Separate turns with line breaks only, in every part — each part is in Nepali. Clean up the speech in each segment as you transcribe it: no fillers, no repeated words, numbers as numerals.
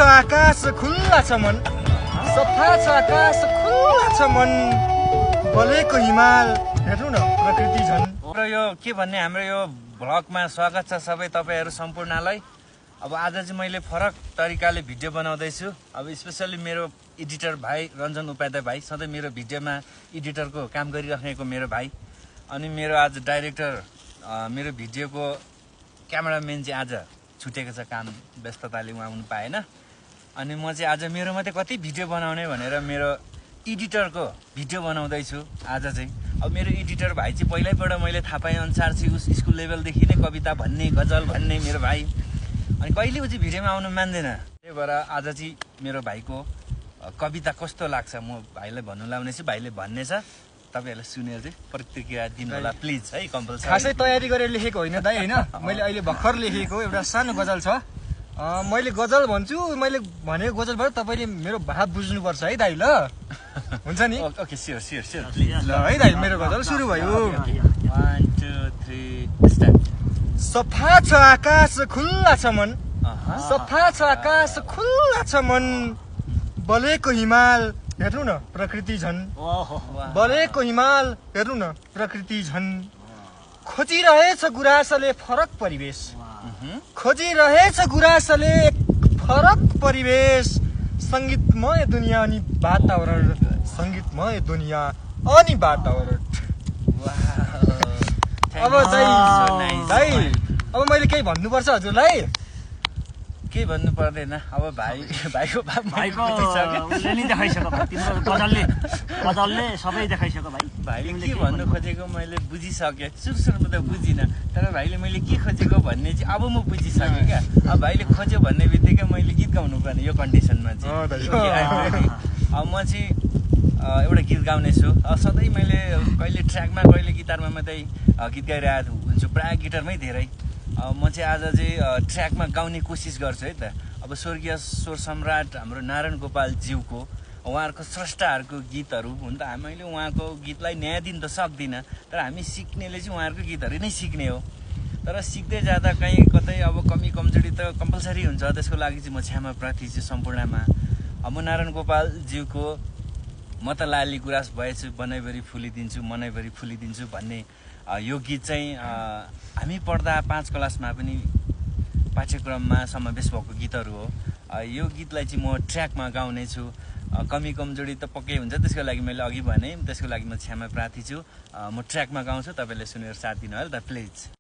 आकाश खुल्ला छ मन, सफा छ आकाश खुल्ला छ मन, बलेको हिमाल हेर्नु न प्रकृति झन्।
र यो के भन्ने हाम्रो यो भ्लगमा स्वागत छ सबै तपाईहरु सम्पूर्णलाई। अब आज चाहिँ मैले फरक तरिकाले भिडियो बनाउँदैछु। अब स्पेशली मेरो एडिटर भाइ रञ्जन उपाध्याय भाइ, सधैँ मेरो भिडियोमा एडिटरको काम गरिराखेको मेरो भाइ, अनि मेरो आज डाइरेक्टर मेरो भिडियोको क्यामेराम्यान चाहिँ आज छुटेको छ, काम व्यस्तताले उहाँ आउनु पाएन। अनि म चाहिँ आज मेरो मात्रै कति भिडियो बनाउने भनेर मेरो एडिटरको भिडियो बनाउँदैछु आज चाहिँ। अब मेरो एडिटर भाइ चाहिँ पहिल्यैबाट मैले थाहा पाएँ अनुसार चाहिँ उस स्कुल लेभलदेखि नै कविता भन्ने, गजल भन्ने मेरो भाइ, अनि कहिले ऊ चाहिँ भिडियोमा आउनु मान्दैन। त्यही भएर आज चाहिँ मेरो भाइको कविता कस्तो लाग्छ म भाइलाई भन्नु लाउनेछु, भाइले भन्ने छ, तपाईहरुले सुनेर चाहिँ प्रतिक्रिया दिनु होला प्लिज है। कम्पलसरी
खासै तयारी गरेर लेखेको होइन दाइ, होइन, मैले अहिले भर्खर लेखेको एउटा सानो गजल छ। मैले गजल भन्छु, मैले भनेको गजलबाट तपाईँले मेरो भाव बुझ्नुपर्छ है दाइ, ल हुन्छ नि?
Okay sure sure sure please.
ल है दाइ, मेरो गजल सुरु भयो।
1 2 3 स्टार्ट।
सफा छ आकाश खुल्ला छ मन, सफा छ आकाश खुल्ला छ मन, बलेको हिमाल हेर्नु न प्रकृति झन्, बलेको हिमाल हेर्नु न प्रकृति झन्, खोजिरहेछ गुराँसले फरक परिवेश, खोजिरहेछ गुराँसले फरक परिवेश, संगीतमय दुनियाँ अनि वातावरण, संगीतमय दुनियाँ अनि वातावरण। अब दाइ अब मैले केही भन्नुपर्छ हजुरलाई?
केही भन्नु पर्दैन। अब भाइको
उसले नि देखाइसक्यो भाइ, तिम्रो गजलले सबै देखाइसक्यो भाइ।
भाइले के भन्नु खोजेको मैले बुझिसकेँ, सुरुमा त बुझिनँ, तर भाइले मैले के खोजेको भन्ने चाहिँ अब म बुझिसकेँ क्या। अब भाइले खोज्यो भन्ने बित्तिकै मैले गीत गाउनु पर्ने यो कन्डिसनमा चाहिँ। अब म चाहिँ एउटा गीत गाउनेछु। सधैँ मैले कहिले ट्र्याकमा कहिले गिटारमा मात्रै गीत गाइरहेको हुन्छु, प्रायः गिटारमै धेरै। म चाहिँ आज चाहिँ ट्र्याकमा गाउने कोसिस गर्छु है त। अब स्वर्गीय स्वर सम्राट हाम्रो नारायण गोपाल ज्यूको, उहाँहरूको स्रष्टाहरूको गीतहरू हुन् त, मैले उहाँको गीतलाई न्याय दिन त सक्दिनँ, तर हामी सिक्नेले चाहिँ उहाँहरूको गीतहरू नै सिक्ने हो। तर सिक्दै जाँदा कहीँ कतै अब कमी कमजोरी त कम्पलसरी हुन्छ, त्यसको लागि चाहिँ म क्षमा प्रार्थी छु सम्पूर्णमा। अब म नारायण गोपाल ज्यूको म त लाली गुराँस भएछु, बनैभरि फुलिदिन्छु, मनैभरि फुलिदिन्छु भन्ने यो गीत चाहिँ हामी पढ्दा 5 क्लासमा पनि पाठ्यक्रममा समावेश भएको गीतहरू हो। यो गीतलाई चाहिँ म ट्र्याकमा गाउने छु। कमी कमजोरी त पक्कै हुन्छ, त्यसको लागि मैले अघि भने, त्यसको लागि म क्षमा प्रार्थी छु। म ट्र्याकमा गाउँछु, तपाईँले सुनेर साथ दिनु होला त प्लिज।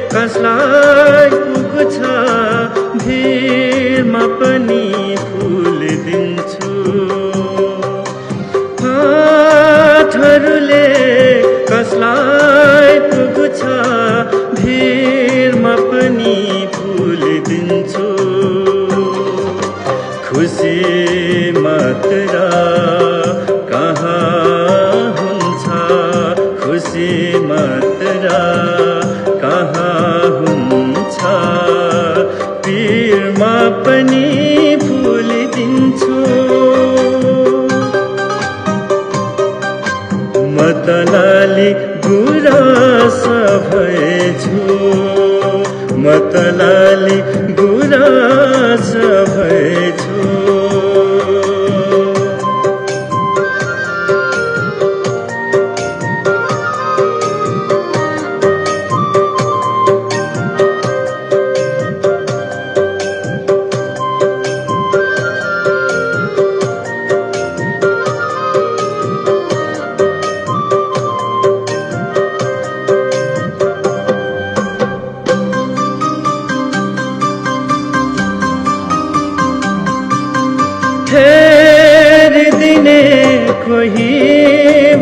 कसलाई पुग्छ भिरमा पनि फुल दिन्छु, हातहरूले कसलाई पुग्छ भिरमा पनि फुल दिन्छु, खुसी मात्र कहाँ हुन्छ, खुसी मात्र कहाँ हुन्छ, पीरमा पनि फुल दिन्छु, म त लाली गुराँस भएछु, म त लाली गुराँस भएछु। फेरिदिने कोही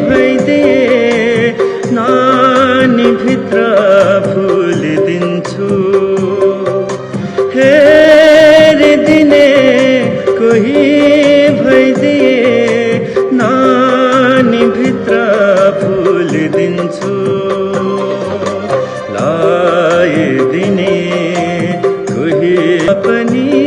भइदिए नानी भित्र फुल दिन्छु, फेरिदिने कोही भइदिए नानी भित्र फुल दिन्छु, लगाइदिने कोही पनि